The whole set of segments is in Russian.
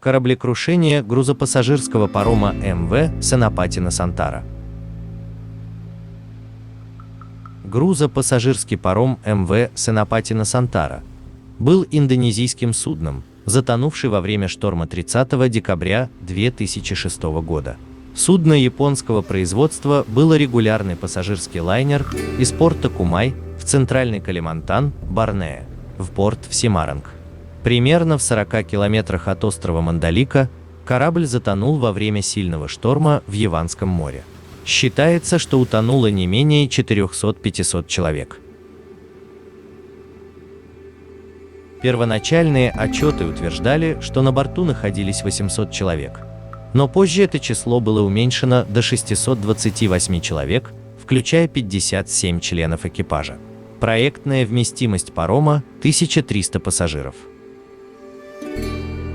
Кораблекрушение грузопассажирского парома МВ Сенапатина-Сантара. Грузопассажирский паром МВ Сенапатина-Сантара был индонезийским судном, затонувший во время шторма 30 декабря 2006 года. Судно японского производства было регулярный пассажирский лайнер из порта Кумай в центральный Калимантан, Борнео, в порт в Семаранг. Примерно в 40 километрах от острова Мандалика корабль затонул во время сильного шторма в Яванском море. Считается, что утонуло не менее 400-500 человек. Первоначальные отчеты утверждали, что на борту находились 800 человек, но позже это число было уменьшено до 628 человек, включая 57 членов экипажа. Проектная вместимость парома – 1300 пассажиров.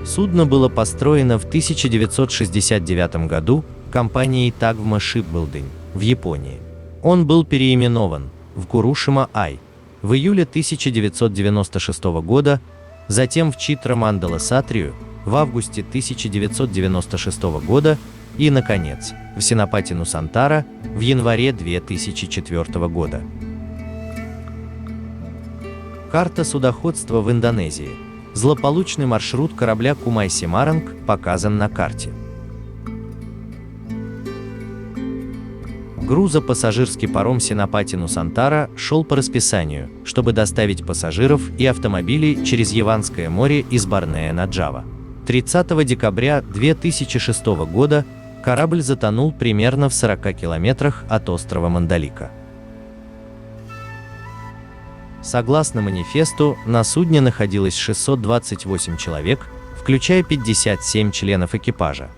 Судно было построено в 1969 году компанией Tagma Shipbuilding в Японии. Он был переименован в Курушима-Ай в июле 1996 года, затем в Читра Мандала Сатрию в августе 1996 года и, наконец, в Сенапатину-Сантара в январе 2004 года. Карта судоходства в Индонезии. Злополучный маршрут корабля Кумай-Семаранг показан на карте. Грузопассажирский паром Сенапатину-Сантара шел по расписанию, чтобы доставить пассажиров и автомобили через Яванское море из Борнео на Джава. 30 декабря 2006 года корабль затонул примерно в 40 километрах от острова Мандалика. Согласно манифесту, на судне находилось 628 человек, включая 57 членов экипажа.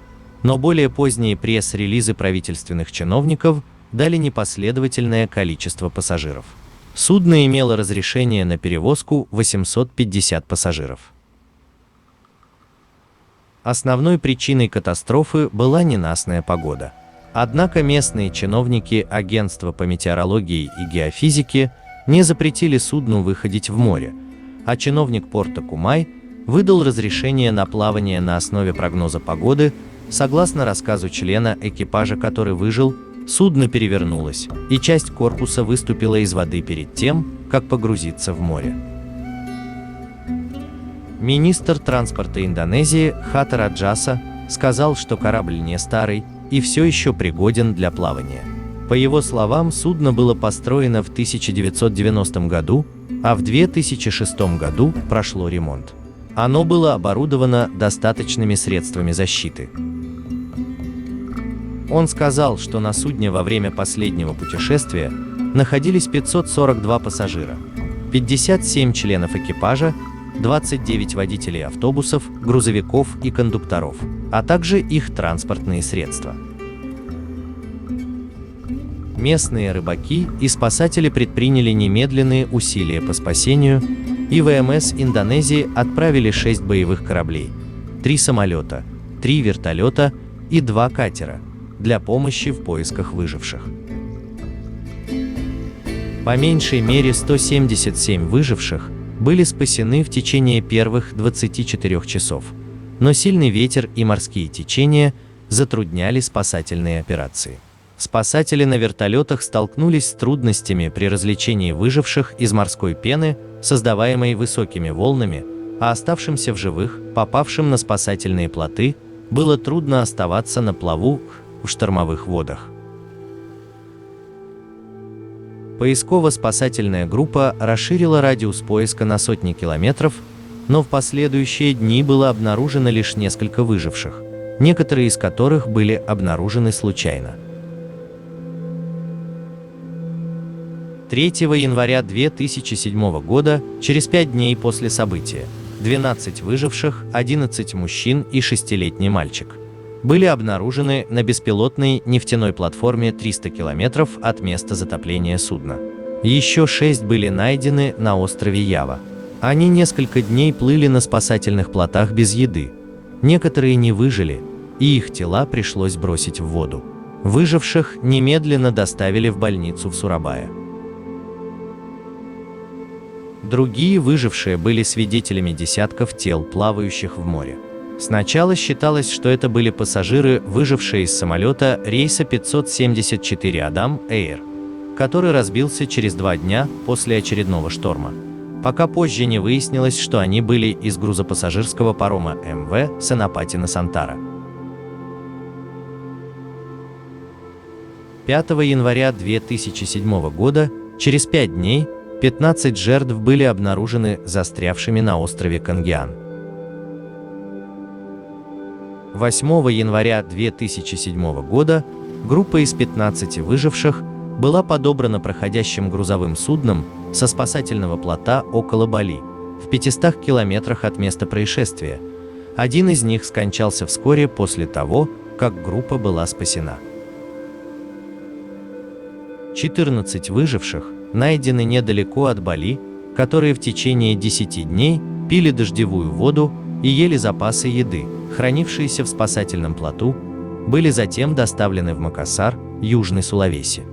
Но более поздние пресс-релизы правительственных чиновников дали непоследовательное количество пассажиров. Судно имело разрешение на перевозку 850 пассажиров. Основной причиной катастрофы была ненастная погода. Однако местные чиновники Агентства по метеорологии и геофизике не запретили судну выходить в море, а чиновник порта Кумай выдал разрешение на плавание на основе прогноза погоды. Согласно рассказу члена экипажа, который выжил, судно перевернулось, и часть корпуса выступила из воды перед тем, как погрузиться в море. Министр транспорта Индонезии Хата Раджаса сказал, что корабль не старый и все еще пригоден для плавания. По его словам, судно было построено в 1990 году, а в 2006 году прошло ремонт. Оно было оборудовано достаточными средствами защиты. Он сказал, что на судне во время последнего путешествия находились 542 пассажира, 57 членов экипажа, 29 водителей автобусов, грузовиков и кондукторов, а также их транспортные средства. Местные рыбаки и спасатели предприняли немедленные усилия по спасению, и ВМС Индонезии отправили 6 боевых кораблей, 3 самолета, 3 вертолета и 2 катера для помощи в поисках выживших. По меньшей мере 177 выживших были спасены в течение первых 24 часов, но сильный ветер и морские течения затрудняли спасательные операции. Спасатели на вертолетах столкнулись с трудностями при развлечении выживших из морской пены, создаваемой высокими волнами, а оставшимся в живых, попавшим на спасательные плоты, было трудно оставаться на плаву в штормовых водах. Поисково-спасательная группа расширила радиус поиска на сотни километров, но в последующие дни было обнаружено лишь несколько выживших, некоторые из которых были обнаружены случайно. 3 января 2007 года, через 5 дней после события, 12 выживших, 11 мужчин и 6-летний мальчик, были обнаружены на беспилотной нефтяной платформе 300 километров от места затопления судна. Еще 6 были найдены на острове Ява. Они несколько дней плыли на спасательных плотах без еды. Некоторые не выжили, и их тела пришлось бросить в воду. Выживших немедленно доставили в больницу в Сурабая. Другие выжившие были свидетелями десятков тел, плавающих в море. Сначала считалось, что это были пассажиры, выжившие из самолета рейса 574 Адам Air, который разбился через 2 дня после очередного шторма, пока позже не выяснилось, что они были из грузопассажирского парома МВ Санапати-Нусантара. 5 января 2007 года, через 5 дней, 15 жертв были обнаружены застрявшими на острове Кангеан. 8 января 2007 года группа из 15 выживших была подобрана проходящим грузовым судном со спасательного плота около Бали, в 500 километрах от места происшествия. Один из них скончался вскоре после того, как группа была спасена. 14 выживших найдены недалеко от Бали, которые в течение 10 дней пили дождевую воду и ели запасы еды, хранившиеся в спасательном плоту, были затем доставлены в Макасар, Южный Сулавеси.